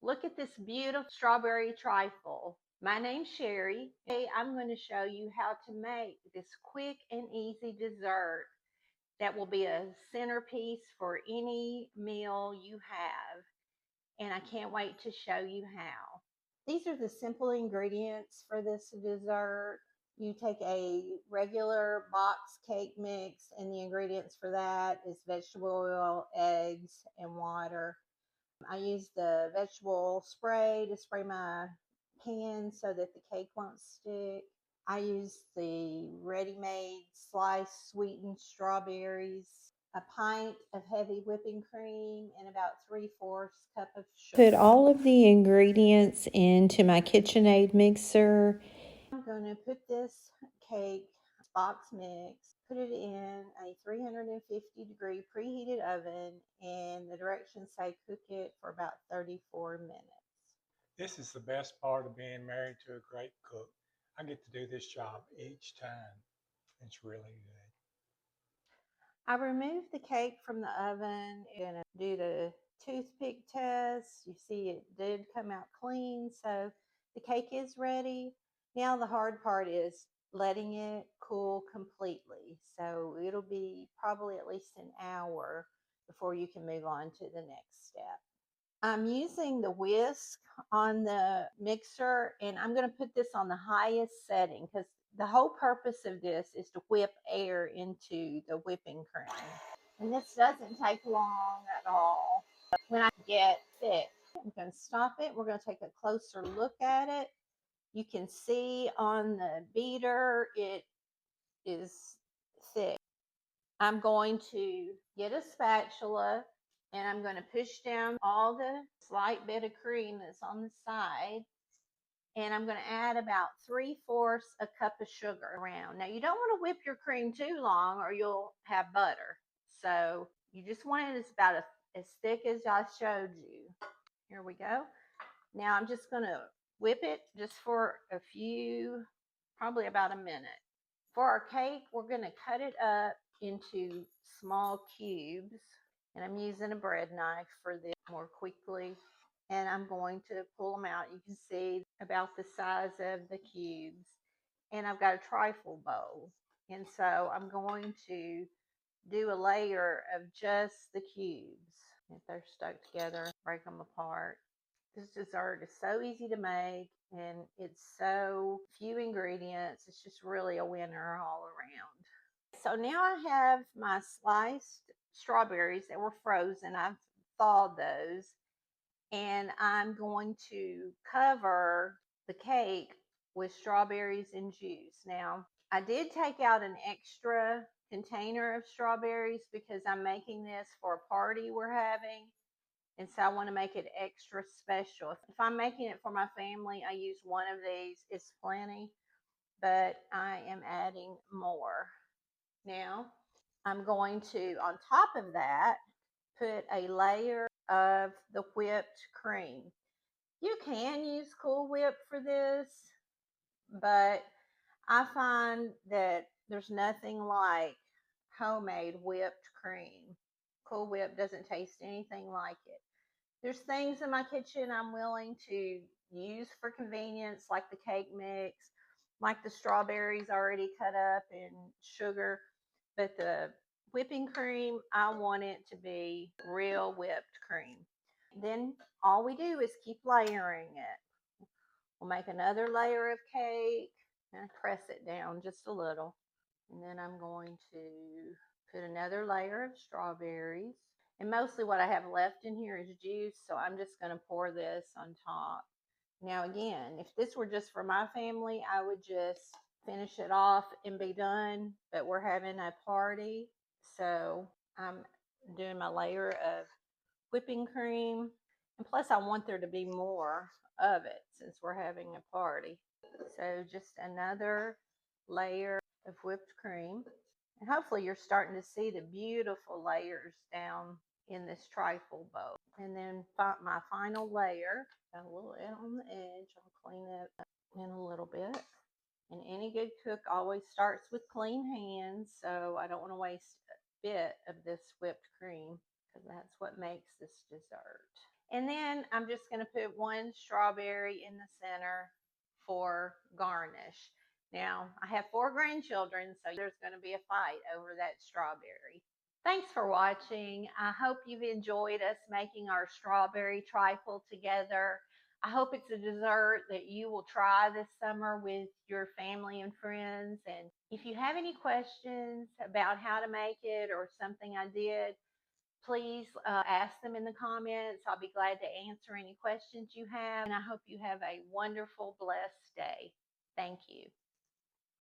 Look at this beautiful strawberry trifle. My name's Sherry. Today I'm going to show you how to make this quick and easy dessert that will be a centerpiece for any meal you have. And I can't wait to show you how. These are the simple ingredients for this dessert. You take a regular box cake mix, and the ingredients for that is vegetable oil, eggs, and water. I use the vegetable spray to spray my pan so that the cake won't stick. I use the ready-made sliced sweetened strawberries, a pint of heavy whipping cream, and about 3/4 cup of sugar. Put all of the ingredients into my KitchenAid mixer. I'm going to put this cake box mix, put it in a 350-degree preheated oven, and the directions say cook it for about 34 minutes. This is the best part of being married to a great cook. I get to do this job each time. It's really good. I removed the cake from the oven and do the toothpick test. You see it did come out clean, so the cake is ready. Now the hard part is letting it cool completely. So it'll be probably at least an hour before you can move on to the next step. I'm using the whisk on the mixer, and I'm going to put this on the highest setting because the whole purpose of this is to whip air into the whipping cream. And this doesn't take long at all. When I get thick, I'm going to stop it. We're going to take a closer look at it. You can see on the beater it is thick. I'm going to get a spatula and I'm going to push down all the slight bit of cream that's on the side. And I'm going to add about 3/4 a cup of sugar around. Now, you don't want to whip your cream too long or you'll have butter. So you just want it about as thick as I showed you. Here we go. Now I'm just going to whip it just for a few, probably about a minute. For our cake, we're going to cut it up into small cubes. And I'm using a bread knife for this more quickly. And I'm going to pull them out. You can see about the size of the cubes. And I've got a trifle bowl. And so I'm going to do a layer of just the cubes. If they're stuck together, break them apart. This dessert is so easy to make and it's so few ingredients. It's just really a winner all around. So now I have my sliced strawberries that were frozen. I've thawed those and I'm going to cover the cake with strawberries and juice. Now, I did take out an extra container of strawberries because I'm making this for a party we're having. And so I want to make it extra special. If I'm making it for my family, I use one of these. It's plenty, but I am adding more. Now, I'm going to, on top of that, put a layer of the whipped cream. You can use Cool Whip for this, but I find that there's nothing like homemade whipped cream. Cool Whip doesn't taste anything like it. There's things in my kitchen I'm willing to use for convenience, like the cake mix, like the strawberries already cut up and sugar. But the whipping cream, I want it to be real whipped cream. Then all we do is keep layering it. We'll make another layer of cake and press it down just a little. And then I'm going to put another layer of strawberries. And mostly what I have left in here is juice, so I'm just going to pour this on top. Now again, if this were just for my family, I would just finish it off and be done. But we're having a party, so I'm doing my layer of whipping cream. And plus I want there to be more of it since we're having a party. So just another layer of whipped cream. And hopefully you're starting to see the beautiful layers down in this trifle bowl. And then my final layer, got a little on the edge. I'll clean it up in a little bit. And any good cook always starts with clean hands, so I don't want to waste a bit of this whipped cream because that's what makes this dessert. And then I'm just going to put one strawberry in the center for garnish. Now, I have 4 grandchildren, so there's going to be a fight over that strawberry. Thanks for watching. I hope you've enjoyed us making our strawberry trifle together. I hope it's a dessert that you will try this summer with your family and friends. And if you have any questions about how to make it or something I did, please ask them in the comments. I'll be glad to answer any questions you have. And I hope you have a wonderful, blessed day. Thank you.